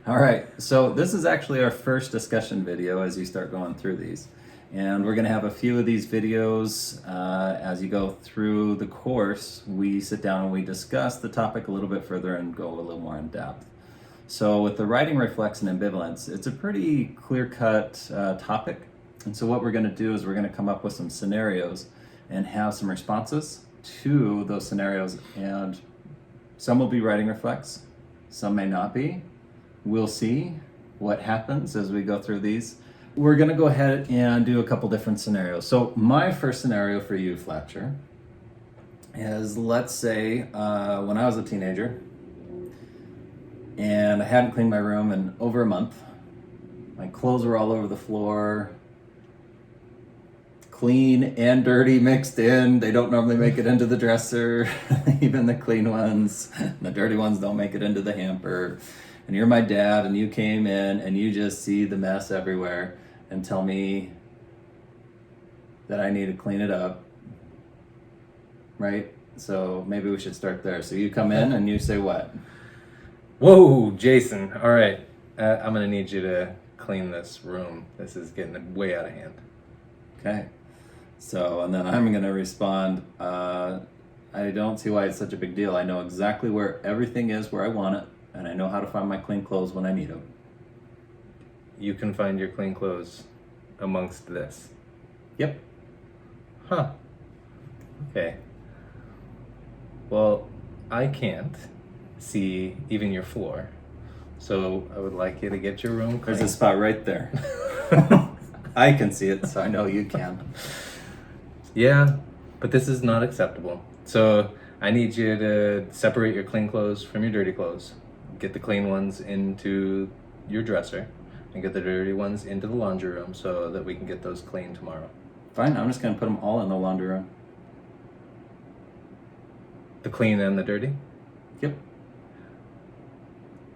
All right, so this is actually our first discussion video as you start going through these. And we're going to have a few of these videos as you go through the course. We sit down and we discuss the topic a little bit further and go a little more in depth. So with the writing reflex and ambivalence, it's a pretty clear-cut topic. And so what we're going to do is we're going to come up with some scenarios and have some responses to those scenarios. And some will be writing reflex, some may not be. We'll see what happens as we go through these. We're going to go ahead and do a couple different scenarios. So my first scenario for you, Fletcher, is let's say when I was a teenager and I hadn't cleaned my room in over a month. My clothes were all over the floor, clean and dirty mixed in. They don't normally make it into the dresser, even the clean ones. The dirty ones don't make it into the hamper. And you're my dad and you came in and you just see the mess everywhere and tell me that I need to clean it up, right? So maybe we should start there. So you come in and you say what? Whoa, Jason. All right. I'm going to need you to clean this room. This is getting way out of hand. Okay. So, and then I'm going to respond, I don't see why it's such a big deal. I know exactly where everything is, where I want it. And I know how to find my clean clothes when I need them. You can find your clean clothes amongst this. Yep. Huh. Okay. Well, I can't see even your floor. So I would like you to get your room clean. There's a spot right there. I can see it, so I know you can. Yeah, but this is not acceptable. So I need you to separate your clean clothes from your dirty clothes. Get the clean ones into your dresser and get the dirty ones into the laundry room so that we can get those clean tomorrow. Fine, I'm just going to put them all in the laundry room. The clean and the dirty? Yep.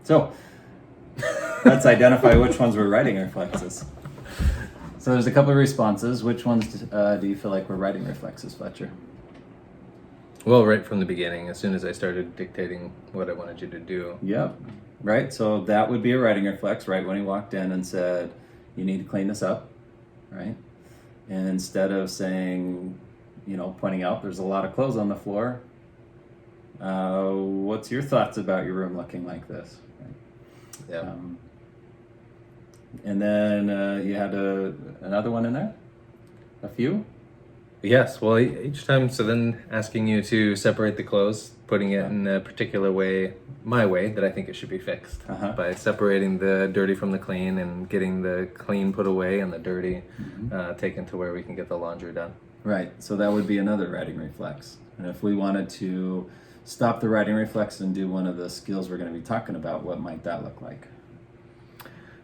So, let's identify which ones were writing reflexes. So there's a couple of responses. Which ones do you feel like were writing reflexes, Fletcher? Well, right from the beginning, as soon as I started dictating what I wanted you to do. Yep. Right. So that would be a writing reflex, right? When he walked in and said, you need to clean this up, right? And instead of saying, pointing out there's a lot of clothes on the floor, what's your thoughts about your room looking like this? Right? Yeah. And then you had another one in there? A few? Yes, well, each time, so then asking you to separate the clothes, putting it in a particular way, my way, that I think it should be fixed. By separating the dirty from the clean and getting the clean put away and the dirty taken to where we can get the laundry done. Right, so that would be another writing reflex. And if we wanted to stop the writing reflex and do one of the skills we're going to be talking about, what might that look like?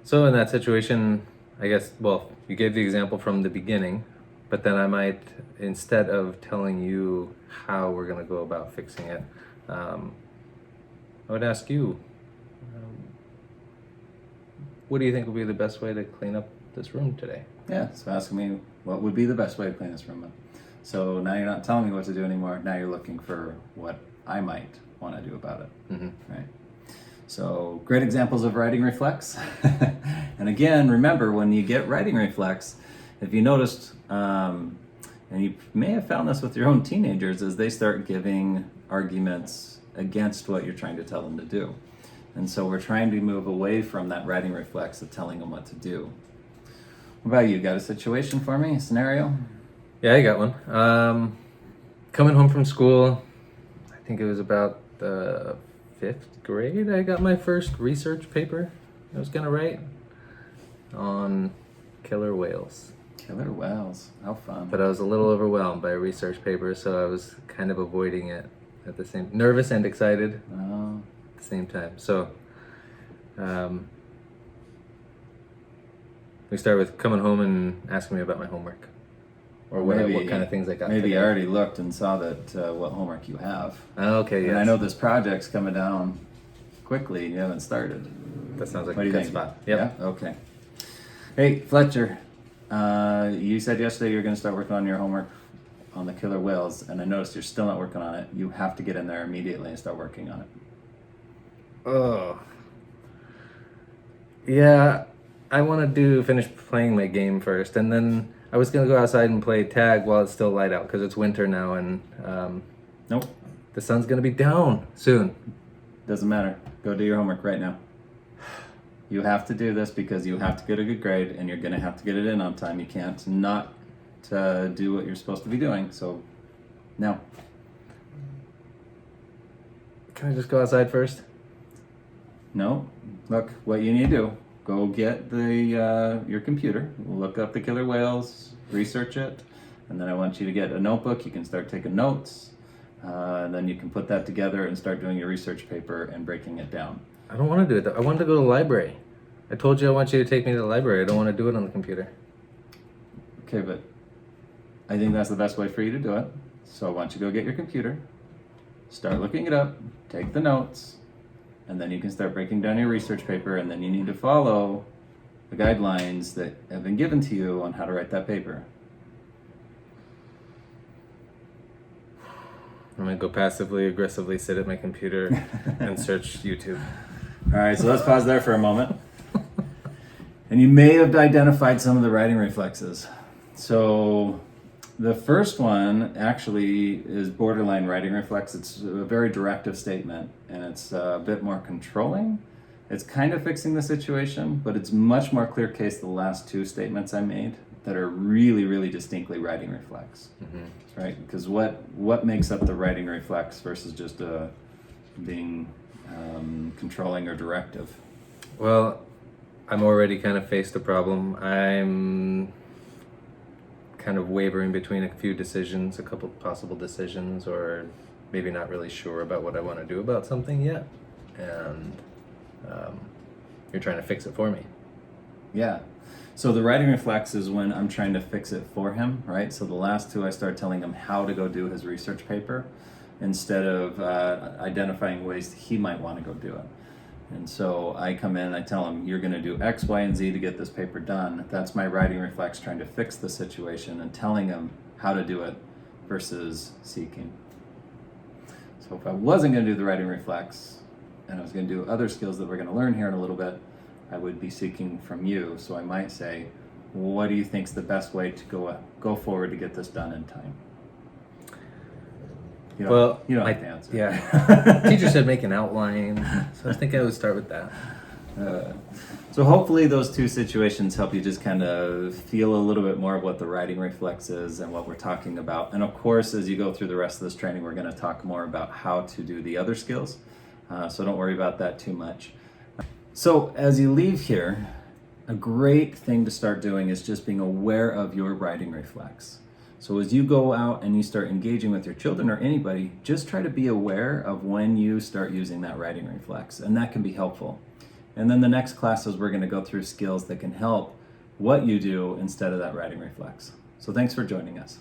So in that situation, I guess, well, you gave the example from the beginning, but then I might, instead of telling you how we're going to go about fixing it, I would ask you, what do you think would be the best way to clean up this room today? Yeah, so asking me what would be the best way to clean this room up. So now you're not telling me what to do anymore. Now you're looking for what I might want to do about it. Right? So great examples of writing reflex. And again, remember, when you get writing reflex, if you noticed, and you may have found this with your own teenagers, as they start giving arguments against what you're trying to tell them to do. And so we're trying to move away from that writing reflex of telling them what to do. What about you? Got a situation for me? A scenario? Yeah, I got one. Coming home from school, I think it was about the 5th grade, I got my first research paper I was going to write on killer whales. Killer whales. How fun. But I was a little overwhelmed by a research paper, so I was kind of avoiding it at the same, nervous and excited at the same time. So we start with coming home and asking me about my homework. Or what kind of things I got Maybe today. I already looked and saw that what homework you have. Okay, yes. And I know this project's coming down quickly and you haven't started. That sounds like What do a you good think? spot. Yep. Yeah? Okay. Hey, Fletcher, you said yesterday you were going to start working on your homework on the killer whales, and I noticed you're still not working on it. You have to get in there immediately and start working on it. Oh. Yeah, I want to finish playing my game first, and then I was gonna go outside and play tag while it's still light out because it's winter now, and Nope, the sun's gonna be down soon. doesn't matter. Go do your homework right now. You have to do this because you have to get a good grade, and you're gonna have to get it in on time. You can't not do what you're supposed to be doing. So, now. Can I just go outside first? No, look, what you need to do, go get your computer, look up the killer whales, research it, and then I want you to get a notebook. You can start taking notes, and then you can put that together and start doing your research paper and breaking it down. I don't want to do it though. I want to go to the library. I told you I want you to take me to the library. I don't want to do it on the computer. Okay, but I think that's the best way for you to do it. So I want you to go get your computer, start looking it up, take the notes, and then you can start breaking down your research paper, and then you need to follow the guidelines that have been given to you on how to write that paper. I'm gonna go passively aggressively sit at my computer and search YouTube. All right, so let's pause there for a moment. And you may have identified some of the writing reflexes. So the first one actually is borderline writing reflex. It's a very directive statement, and it's a bit more controlling. It's kind of fixing the situation, but it's much more clear case the last two statements I made that are really, really distinctly writing reflex, right? Because what makes up the writing reflex versus just being controlling or directive? Well, I'm already kind of faced a problem. I'm kind of wavering between a few decisions, a couple possible decisions, or maybe not really sure about what I want to do about something yet. And you're trying to fix it for me. Yeah. So the writing reflex is when I'm trying to fix it for him, right? So the last two, I start telling him how to go do his research paper instead of identifying ways that he might want to go do it. And so I come in, I tell him, you're going to do X, Y, and Z to get this paper done. That's my writing reflex, trying to fix the situation and telling him how to do it versus seeking. So if I wasn't going to do the writing reflex and I was going to do other skills that we're going to learn here in a little bit, I would be seeking from you. So I might say, what do you think's the best way to go forward to get this done in time? You don't have to answer. Yeah. Teacher said make an outline, so I think I would start with that. So hopefully those two situations help you just kind of feel a little bit more of what the writing reflex is and what we're talking about. And of course, as you go through the rest of this training, we're going to talk more about how to do the other skills. So don't worry about that too much. So as you leave here, a great thing to start doing is just being aware of your writing reflex. So as you go out and you start engaging with your children or anybody, just try to be aware of when you start using that writing reflex, and that can be helpful. And then the next classes, we're going to go through skills that can help what you do instead of that writing reflex. So thanks for joining us.